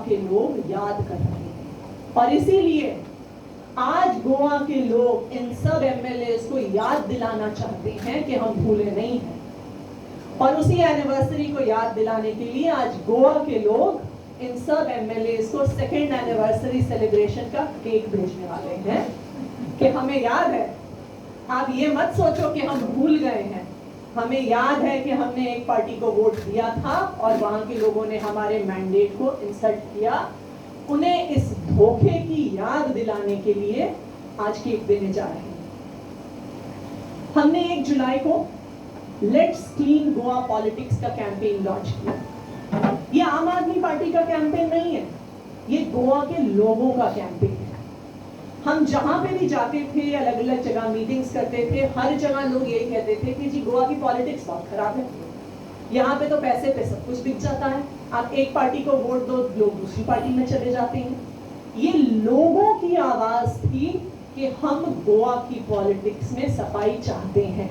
के लोग याद कर रहे हैं। और इसीलिए आज गोवा के लोग इन सब एमएलएस को याद दिलाना चाहते हैं कि हम भूले नहीं हैं। और उसी एनिवर्सरी को याद दिलाने के लिए आज गोवा के लोग इन सब एमएलएस को सेकेंड एनिवर्सरी सेलिब्रेशन का केक भेजने वाले हैं कि हमें याद है। आप ये मत सोचो कि हम भूल गए हैं, हमें याद है कि हमने एक पार्टी को वोट दिया था और वहां के लोगों ने हमारे मैंडेट को इंसल्ट किया। उन्हें इस धोखे की याद दिलाने के लिए आज केक देने जा रहे हैं। हमने 1 जुलाई को लेट्स क्लीन गोवा पॉलिटिक्स का कैंपेन लॉन्च किया। ये आम आदमी पार्टी का कैंपेन नहीं है, ये गोवा के लोगों का कैंपेन है। हम जहां पे भी जाते थे, अलग अलग जगह मीटिंग्स करते थे, हर जगह लोग यही कहते थे कि जी गोवा की पॉलिटिक्स बहुत खराब है, यहाँ पे तो पैसे पे सब कुछ बिक जाता है, आप एक पार्टी को वोट दो, लोग दूसरी पार्टी में चले जाते हैं। ये लोगों की आवाज थी कि हम गोवा की पॉलिटिक्स में सफाई चाहते हैं।